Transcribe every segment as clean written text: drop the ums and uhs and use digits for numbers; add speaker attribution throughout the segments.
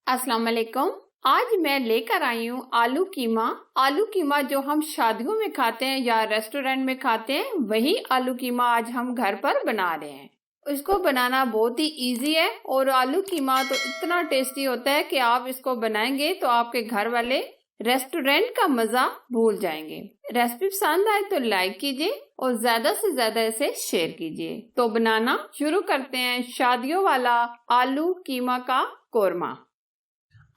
Speaker 1: अस्सलाम वालेकुम। आज मैं लेकर आई हूँ आलू कीमा। आलू कीमा जो हम शादियों में खाते हैं या रेस्टोरेंट में खाते हैं, वही आलू कीमा आज हम घर पर बना रहे हैं। इसको बनाना बहुत ही इजी है और आलू कीमा तो इतना टेस्टी होता है कि आप इसको बनाएंगे तो आपके घर वाले रेस्टोरेंट का मजा भूल जाएंगे। रेसिपी पसंद आए तो लाइक कीजिए और ज्यादा से ज्यादा इसे शेयर कीजिए। तो बनाना शुरू करते हैं शादियों वाला आलू कीमा का कोरमा।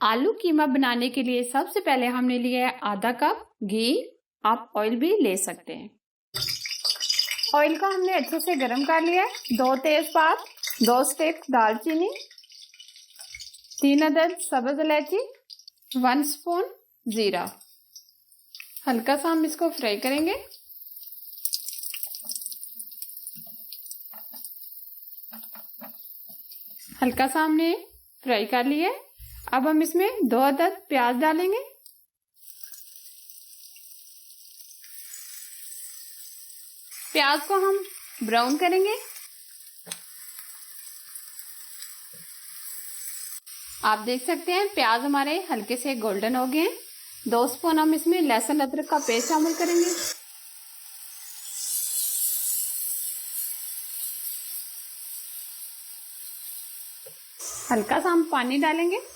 Speaker 1: आलू कीमा बनाने के लिए सबसे पहले हमने लिया है आधा कप घी। आप ऑयल भी ले सकते हैं। ऑयल को हमने अच्छे से गर्म कर लिया है। 2 तेजपात, 2 स्टिक दालचीनी, 3 अदद सब्ज इलायची, 1 स्पून जीरा। हल्का सा हम इसको फ्राई करेंगे। हल्का सा हमने फ्राई कर लिया है। अब हम इसमें 2 अदद प्याज डालेंगे। प्याज को हम ब्राउन करेंगे। आप देख सकते हैं प्याज हमारे हल्के से गोल्डन हो गए हैं। 2 स्पून हम इसमें लहसुन अदरक का पेस्ट शामिल करेंगे। हल्का सा हम पानी डालेंगे।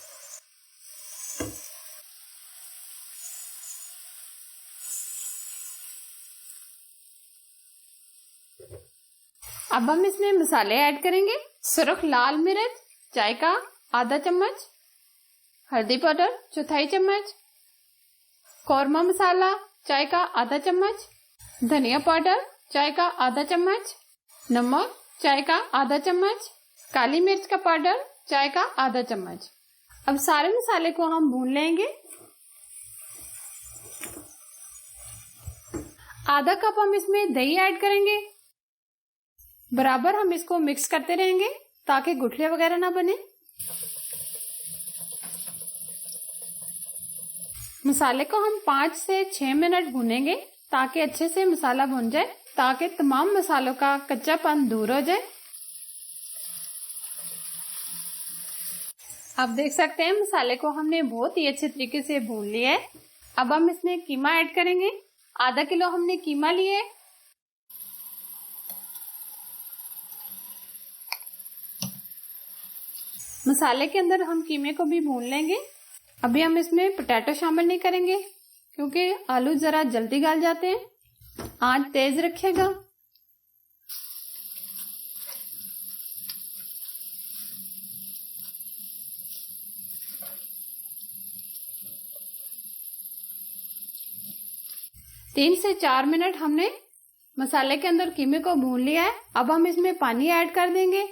Speaker 1: अब हम इसमें मसाले ऐड करेंगे। सुरख लाल मिर्च चाय का आधा चम्मच, हल्दी पाउडर 1/4 चम्मच, कौरमा मसाला चाय का आधा चम्मच, धनिया पाउडर चाय का आधा चम्मच, नमक चाय का आधा चम्मच, काली मिर्च का पाउडर चाय का आधा चम्मच। अब सारे मसाले को हम भून लेंगे। आधा कप हम इसमें दही ऐड करेंगे। बराबर हम इसको मिक्स करते रहेंगे ताकि गुठलियां वगैरह ना बने। मसाले को हम 5 से 6 मिनट भूनेंगे ताकि अच्छे से मसाला भुन जाए, ताकि तमाम मसालों का कच्चापन दूर हो जाए। आप देख सकते हैं मसाले को हमने बहुत ही अच्छे तरीके से भून लिया है। अब हम इसमें कीमा ऐड करेंगे। आधा किलो हमने कीमा लिए। मसाले के अंदर हम कीमे को भी भून लेंगे। अभी हम इसमें पोटैटो शामिल नहीं करेंगे क्योंकि आलू जरा जल्दी गल जाते हैं। आंच तेज रखिएगा। तीन से 4 मिनट हमने मसाले के अंदर कीमे को भून लिया है। अब हम इसमें पानी ऐड कर देंगे।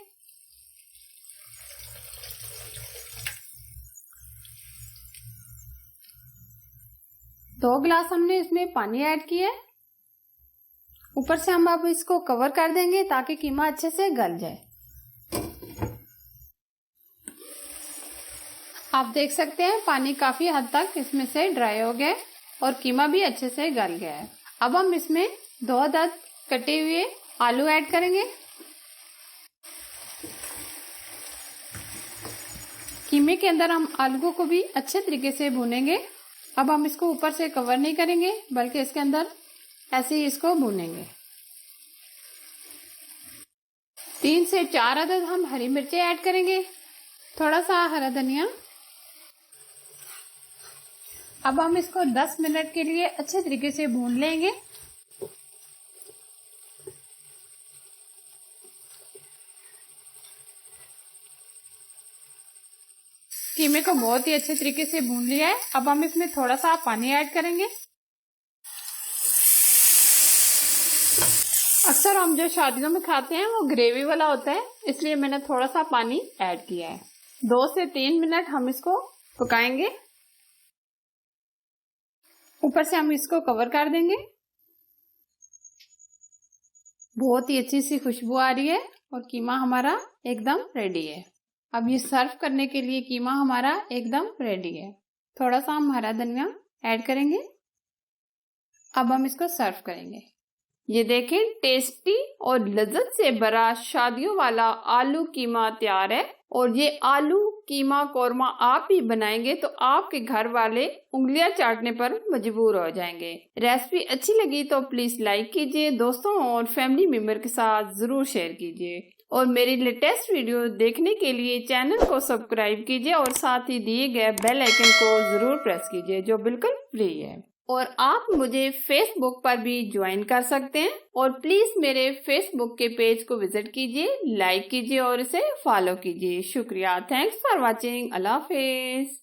Speaker 1: दो गिलास हमने इसमें पानी ऐड किया है। ऊपर से हम अब इसको कवर कर देंगे ताकि कीमा अच्छे से गल जाए। आप देख सकते हैं पानी काफी हद तक इसमें से ड्राई हो गया है और कीमा भी अच्छे से गल गया है। अब हम इसमें 2 अदद कटे हुए आलू ऐड करेंगे। कीमे के अंदर हम आलू को भी अच्छे तरीके से भूनेंगे। अब हम इसको ऊपर से कवर नहीं करेंगे बल्कि इसके अंदर ऐसे ही इसको भूनेंगे। 3 से 4 अदद हम हरी मिर्चें ऐड करेंगे, थोड़ा सा हरा धनिया। अब हम इसको 10 मिनट के लिए अच्छे तरीके से भून लेंगे। कीमे को बहुत ही अच्छे तरीके से भून लिया है। अब हम इसमें थोड़ा सा पानी ऐड करेंगे। अक्सर हम जो शादियों में खाते हैं वो ग्रेवी वाला होता है, इसलिए मैंने थोड़ा सा पानी ऐड किया है। 2 से 3 मिनट हम इसको पकाएंगे। ऊपर से हम इसको कवर कर देंगे। बहुत ही अच्छी सी खुशबू आ रही है और कीमा हमारा एकदम रेडी है। अब ये सर्व करने के लिए कीमा हमारा एकदम रेडी है। थोड़ा सा हम हरा धनिया ऐड करेंगे। अब हम इसको सर्व करेंगे। ये देखें, टेस्टी और लज्जत से भरा शादियों वाला आलू कीमा तैयार है। और ये आलू कीमा कोरमा आप भी बनाएंगे तो आपके घर वाले उंगलियां चाटने पर मजबूर हो जाएंगे। रेसिपी अच्छी लगी तो प्लीज लाइक कीजिए, दोस्तों और फैमिली मेंबर के साथ जरूर शेयर कीजिए। और मेरी लेटेस्ट वीडियो देखने के लिए चैनल को सब्सक्राइब कीजिए और साथ ही दिए गए बेल आइकन को जरूर प्रेस कीजिए, जो बिल्कुल फ्री है। और आप मुझे फेसबुक पर भी ज्वाइन कर सकते हैं। और प्लीज मेरे फेसबुक के पेज को विजिट कीजिए, लाइक कीजिए और इसे फॉलो कीजिए। शुक्रिया। Thanks for watching. Allah Hafiz.